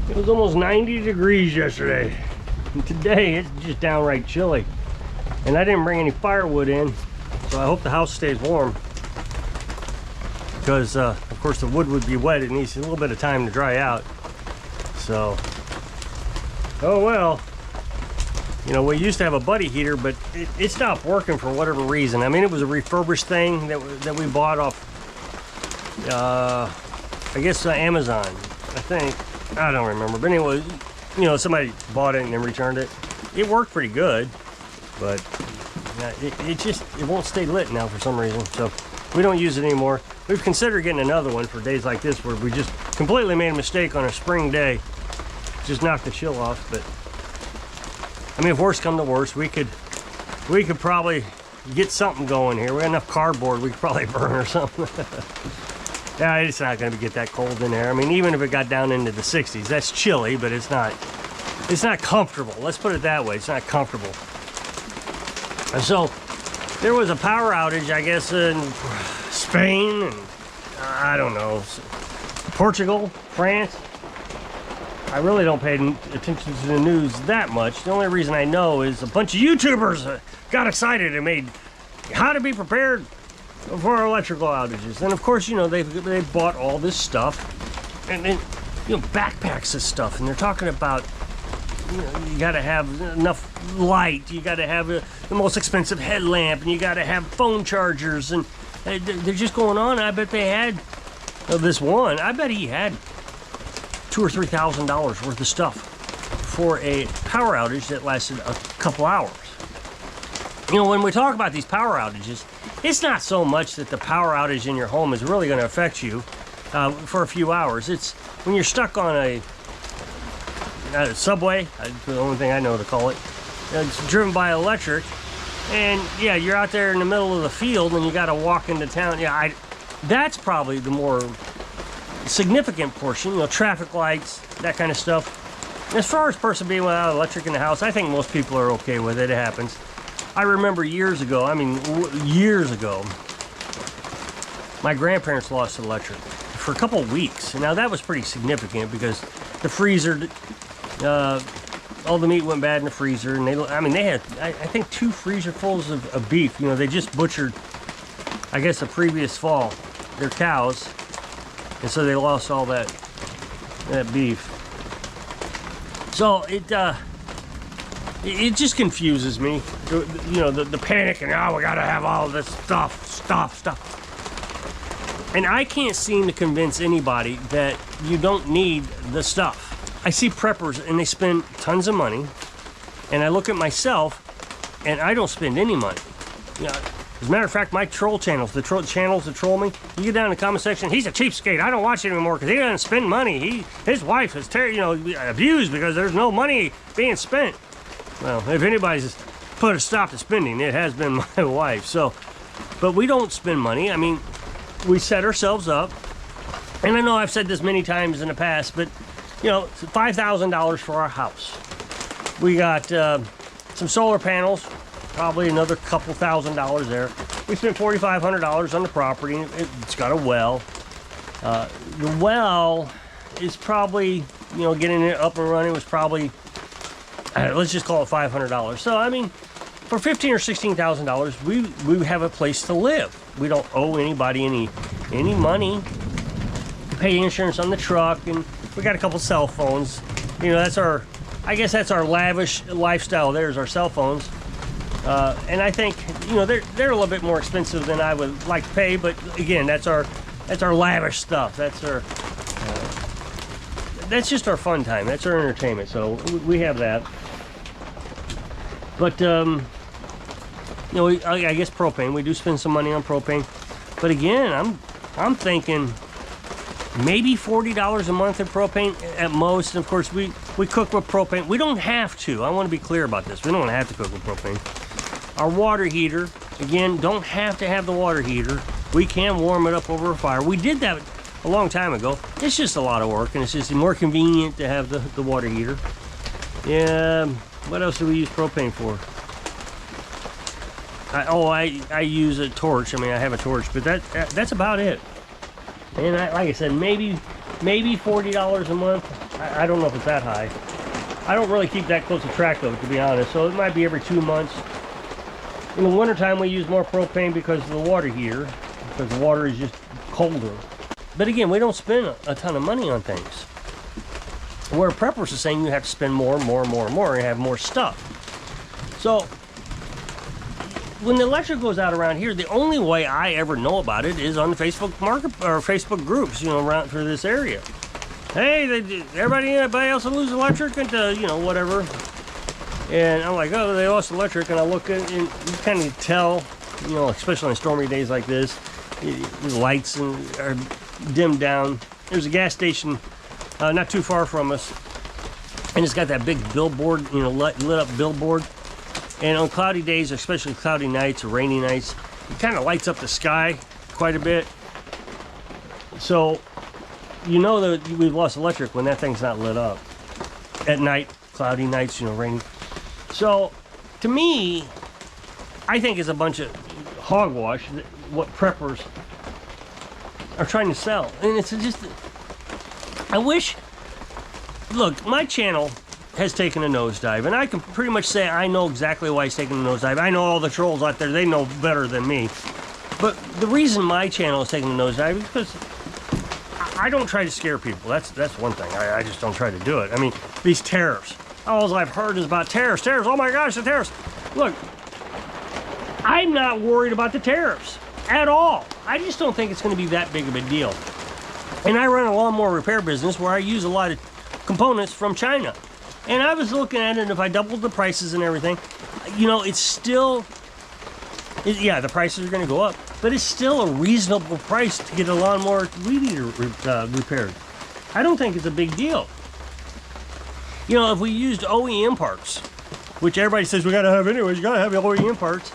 It was almost 90 degrees yesterday. And today it's just downright chilly. And I didn't bring any firewood in, so I hope the house stays warm. Because, of course, the wood would be wet. It needs a little bit of time to dry out. So, oh well. You know, we used to have a buddy heater, but it stopped working for whatever reason. I mean, it was a refurbished thing that we bought off, I guess, Amazon, I think. I don't remember. But anyway, you know, somebody bought it and then returned it. It worked pretty good, but it won't stay lit now for some reason. So we don't use it anymore. We've considered getting another one for days like this where we just completely made a mistake on a spring day. Just knocked the chill off, but I mean, if worse come to worse, we could probably get something going here. We got enough cardboard we could probably burn or something. Yeah, it's not going to get that cold in there. I mean, even if it got down into the 60s, that's chilly, but it's not comfortable. Let's put it that way. It's not comfortable. And so there was a power outage, I guess, in Spain and I don't know, Portugal, France. I really don't pay attention to the news that much. The only reason I know is a bunch of YouTubers got excited and made how to be prepared for electrical outages. And of course, you know, they bought all this stuff and then, you know, backpacks of stuff. And they're talking about, you know, you got to have enough light. You got to have the most expensive headlamp, and you got to have phone chargers. And they're just going on. I bet they had this one. I bet he had $2,000 or $3,000 worth of stuff for a power outage that lasted a couple hours. You know, when we talk about these power outages, it's not so much that the power outage in your home is really going to affect you for a few hours. It's when you're stuck on a subway, the only thing I know to call it. It's driven by electric, and yeah, you're out there in the middle of the field and you got to walk into town. Yeah, that's probably the more significant portion, you know, traffic lights, that kind of stuff. As far as person being without electric in the house, I think most people are okay with it. It happens. I remember years ago, my grandparents lost electric for a couple of weeks. Now that was pretty significant because the freezer, all the meat went bad in the freezer, and they had, I think, 2 freezer fulls of beef. You know, they just butchered, I guess, the previous fall, their cows. And so they lost all that beef. So it just confuses me. You know, the panic and, oh, we gotta have all this stuff. And I can't seem to convince anybody that you don't need the stuff. I see preppers and they spend tons of money, and I look at myself and I don't spend any money. You know, as a matter of fact, my troll channels, the channels that troll me, you get down in the comment section, he's a cheapskate. I don't watch it anymore because he doesn't spend money. His wife is abused because there's no money being spent. Well, if anybody's put a stop to spending, it has been my wife. So, but we don't spend money. I mean, we set ourselves up, and I know I've said this many times in the past, but you know, $5,000 for our house. We got some solar panels. Probably another couple $1,000s there. We spent $4,500 on the property. It's got a well. The well is probably, you know, getting it up and running was probably, let's just call it $500. So I mean, for $15,000 or $16,000, we have a place to live. We don't owe anybody any money. We pay insurance on the truck, and we got a couple cell phones. You know, I guess that's our lavish lifestyle. There's our cell phones. And I think, you know, they're a little bit more expensive than I would like to pay, but again, that's our lavish stuff. That's just our fun time. That's our entertainment. So we have that. But you know, I guess propane. We do spend some money on propane, but again, I'm thinking maybe $40 a month in propane at most. And of course, we cook with propane. We don't have to. I want to be clear about this. We don't have to cook with propane. Our water heater, again, don't have to have the water heater. We can warm it up over a fire. We did that a long time ago. It's just a lot of work, and it's just more convenient to have the water heater. Yeah, what else do we use propane for? I use a torch. I mean, I have a torch, but that's about it. And like I said, maybe $40 a month. I don't know if it's that high. I don't really keep that close a track of it, to be honest. So it might be every 2 months. In the wintertime, we use more propane because of the water heater, because the water is just colder. But again, we don't spend a ton of money on things. Where preppers are saying you have to spend more and have more stuff. So when the electric goes out around here, the only way I ever know about it is on the Facebook market or Facebook groups, you know, around for this area. Hey, everybody else will lose electric into, you know, whatever. And I'm like, oh, they lost electric, and I look at, and you kind of tell, you know, especially on stormy days like this, the lights are dimmed down. There's a gas station not too far from us, and it's got that big billboard, you know, lit up billboard. And on cloudy days, especially cloudy nights or rainy nights, it kind of lights up the sky quite a bit. So you know that we've lost electric when that thing's not lit up at night, cloudy nights, you know, rainy. So to me, I think it's a bunch of hogwash, what preppers are trying to sell. And it's just, I wish, look, my channel has taken a nosedive, and I can pretty much say I know exactly why it's taking a nosedive. I know all the trolls out there, they know better than me. But the reason my channel is taking a nosedive is because I don't try to scare people. That's one thing. I just don't try to do it. I mean, these tariffs. All I've heard is about tariffs. Tariffs, oh my gosh, the tariffs. Look, I'm not worried about the tariffs at all. I just don't think it's going to be that big of a deal. And I run a lawnmower repair business where I use a lot of components from China. And I was looking at it, and if I doubled the prices and everything, you know, it's still, yeah, the prices are going to go up, but it's still a reasonable price to get a lawnmower weed eater repaired. I don't think it's a big deal. You know, if we used OEM parts, which everybody says we got to have anyways, you got to have OEM parts.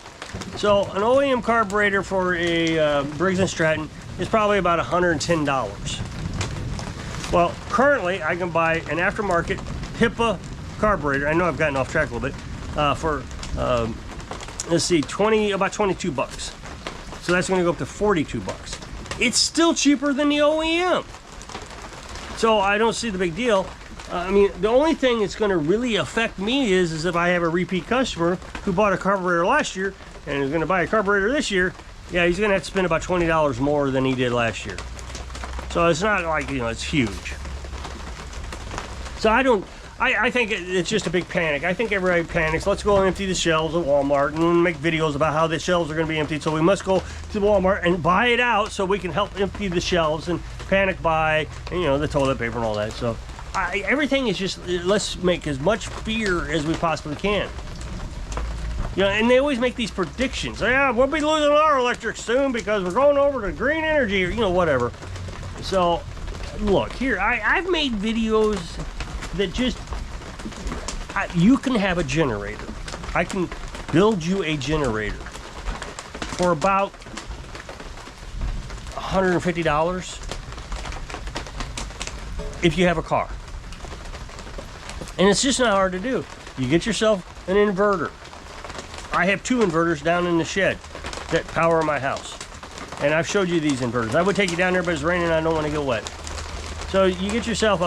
So an OEM carburetor for a Briggs & Stratton is probably about $110. Well, currently I can buy an aftermarket HIPAA carburetor. I know I've gotten off track a little bit for let's see, about 22 bucks. So that's going to go up to 42 bucks. It's still cheaper than the OEM. So I don't see the big deal. I mean, the only thing that's going to really affect me is if I have a repeat customer who bought a carburetor last year and is going to buy a carburetor this year. Yeah, he's going to have to spend about $20 more than he did last year. So it's not like, you know, it's huge. So I think it's just a big panic. I think everybody panics. Let's go and empty the shelves at Walmart and make videos about how the shelves are going to be emptied. So we must go to Walmart and buy it out so we can help empty the shelves and panic buy, and, you know, the toilet paper and all that. So everything is just, let's make as much fear as we possibly can. You know, and they always make these predictions. Yeah, we'll be losing our electric soon because we're going over to green energy, or, you know, whatever. So, look, here, I've made videos that just, you can have a generator. I can build you a generator for about $150 if you have a car. And it's just not hard to do. You get yourself an inverter. I have 2 inverters down in the shed that power my house. And I've showed you these inverters. I would take you down there, but it's raining and I don't want to get wet. So you get yourself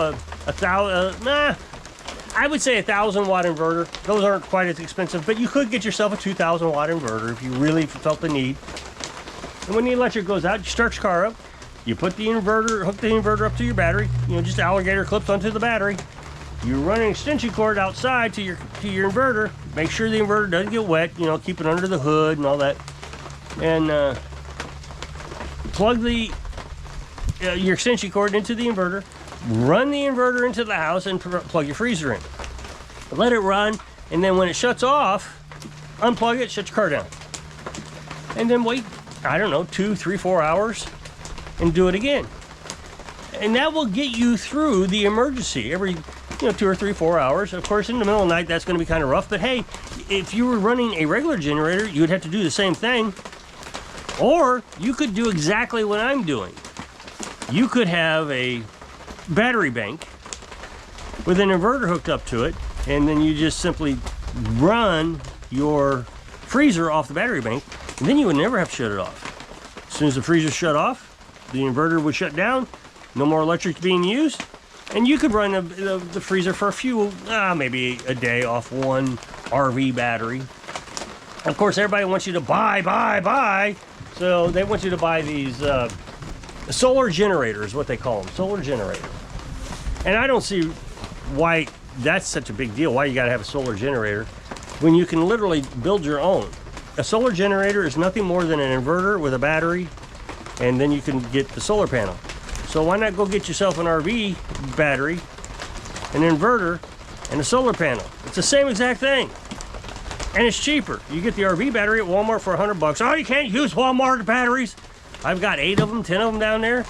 I would say a 1,000 watt inverter. Those aren't quite as expensive, but you could get yourself a 2,000 watt inverter if you really felt the need. And when the electric goes out, you start your car up. You put the inverter, hook the inverter up to your battery. You know, just alligator clips onto the battery. You run an extension cord outside to your inverter. Make sure the inverter doesn't get wet. You know, keep it under the hood and all that. And plug your extension cord into the inverter. Run the inverter into the house and plug your freezer in. Let it run, and then when it shuts off, unplug it, shut your car down. And then wait, I don't know, 2, 3, 4 hours and do it again. And that will get you through the emergency every 2 or 3, 4 hours. Of course, in the middle of the night, that's going to be kind of rough. But hey, if you were running a regular generator, you would have to do the same thing. Or you could do exactly what I'm doing. You could have a battery bank with an inverter hooked up to it, and then you just simply run your freezer off the battery bank, and then you would never have to shut it off. As soon as the freezer shut off, the inverter would shut down, no more electric being used, And you could run the freezer for a few, maybe a day off one RV battery. Of course, everybody wants you to buy. So they want you to buy these solar generators, what they call them, solar generator. And I don't see why that's such a big deal, why you gotta have a solar generator, when you can literally build your own. A solar generator is nothing more than an inverter with a battery, and then you can get the solar panel. So why not go get yourself an RV battery, an inverter, and a solar panel? It's the same exact thing. And it's cheaper. You get the RV battery at Walmart for $100. Oh, you can't use Walmart batteries. I've got 8 of them, 10 of them down there,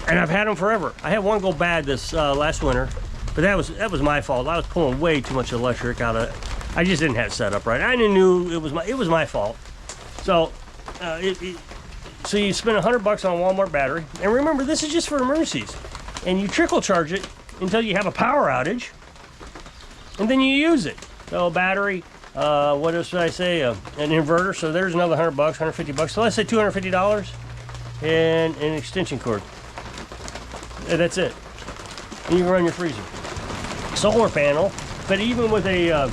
and I've had them forever. I had one go bad this last winter, but that was my fault. I was pulling way too much electric out of it. I just didn't have it set up right. I knew it was my fault. So so you spend $100 on a Walmart battery, and remember, this is just for emergencies. And you trickle charge it until you have a power outage, and then you use it. So a battery, what else should I say? An inverter. So there's another $100, $150. So let's say $250, and an extension cord. And that's it. And you can run your freezer. Solar panel, but even with a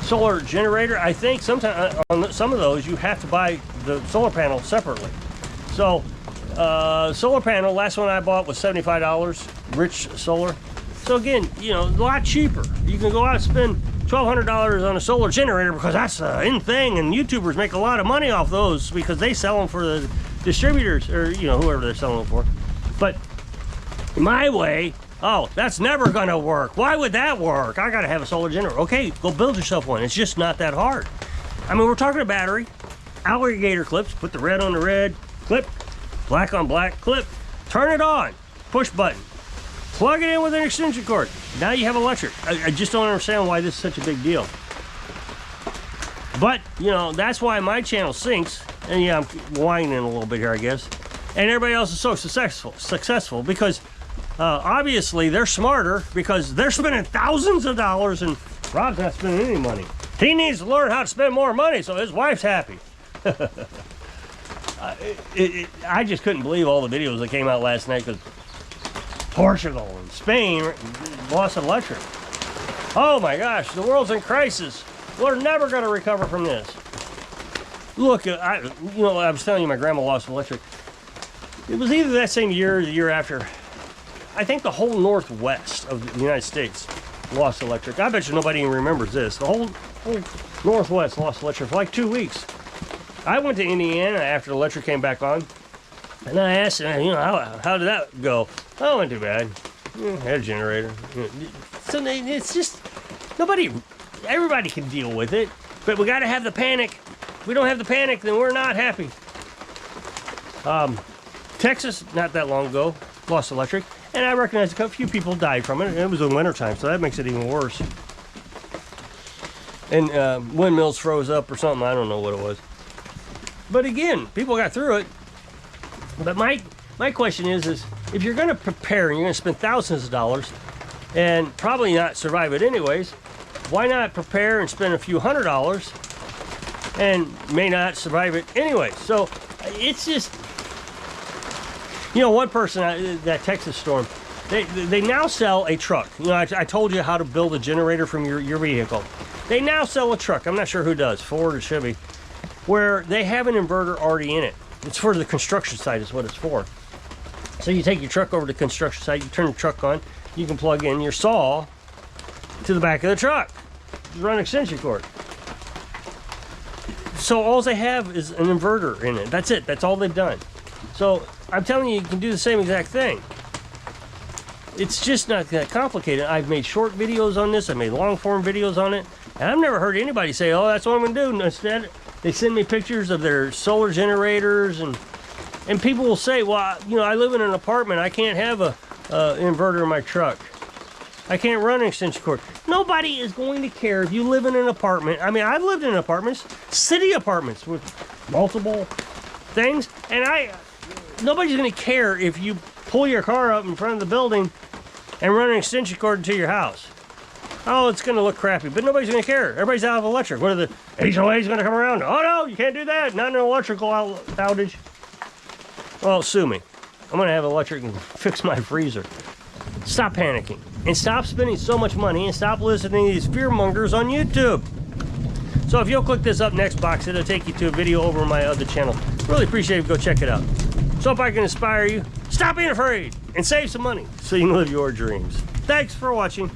solar generator, I think sometimes on some of those you have to buy the solar panel separately. So solar panel, last one I bought was $75, Rich Solar. So again, you know, a lot cheaper. You can go out and spend $1,200 on a solar generator because that's an in thing, and YouTubers make a lot of money off those because they sell them for the distributors, or you know, whoever they're selling them for. But my way, oh, that's never gonna work. Why would that work? I gotta have a solar generator. Okay, go build yourself one. It's just not that hard. I mean, we're talking a battery, alligator clips, put the red on the red, clip, black on black, clip, turn it on, push button, plug it in with an extension cord. Now you have electric. I just don't understand why this is such a big deal. But, you know, that's why my channel sinks. And yeah, I'm whining a little bit here, I guess. And everybody else is so successful because obviously they're smarter because they're spending thousands of dollars and Rob's not spending any money. He needs to learn how to spend more money so his wife's happy. I just couldn't believe all the videos that came out last night because Portugal and Spain lost electric. Oh my gosh, the world's in crisis. We're never going to recover from this. Look, you know, I was telling you my grandma lost electric. It was either that same year or the year after. I think the whole northwest of the United States lost electric. I bet you nobody even remembers this. The whole northwest lost electric for like 2 weeks. I went to Indiana after the electric came back on, and I asked, you know, how did that go? Oh, it wasn't too bad. Had a generator. So it's just, everybody can deal with it, but we got to have the panic. If we don't have the panic, then we're not happy. Texas, not that long ago, lost electric, and I recognize a few people died from it. It was in wintertime, so that makes it even worse. And windmills froze up or something. I don't know what it was. But again, people got through it. But my question is if you're going to prepare and you're going to spend thousands of dollars and probably not survive it anyways, why not prepare and spend a few $100s and may not survive it anyway? So it's just, you know, one person, that Texas storm, they now sell a truck. You know, I told you how to build a generator from your vehicle. They now sell a truck. I'm not sure who does, Ford or Chevy, where they have an inverter already in it. It's for the construction site is what it's for. So you take your truck over to the construction site, you turn the truck on, you can plug in your saw to the back of the truck. Just run an extension cord. So all they have is an inverter in it. That's it. That's all they've done. So I'm telling you, you can do the same exact thing. It's just not that complicated. I've made short videos on this. I've made long form videos on it. And I've never heard anybody say, oh, that's what I'm going to do. And instead, they send me pictures of their solar generators. And people will say, well, you know, I live in an apartment. I can't have a inverter in my truck. I can't run an extension cord. Nobody is going to care if you live in an apartment. I mean, I've lived in apartments, city apartments with multiple things. And nobody's going to care if you pull your car up in front of the building and run an extension cord into your house. Oh, it's going to look crappy, but nobody's going to care. Everybody's out of electric. What are the HOAs going to come around? Oh, no, you can't do that. Not an electrical outage. Well, sue me. I'm going to have electric and fix my freezer. stop panicking and stop spending so much money and stop listening to these fear mongers on YouTube. So if you'll click this up next box, it'll take you to a video over on my other channel. Really appreciate it. Go check it out. So if I can inspire you, stop being afraid and save some money so you can live your dreams. Thanks for watching.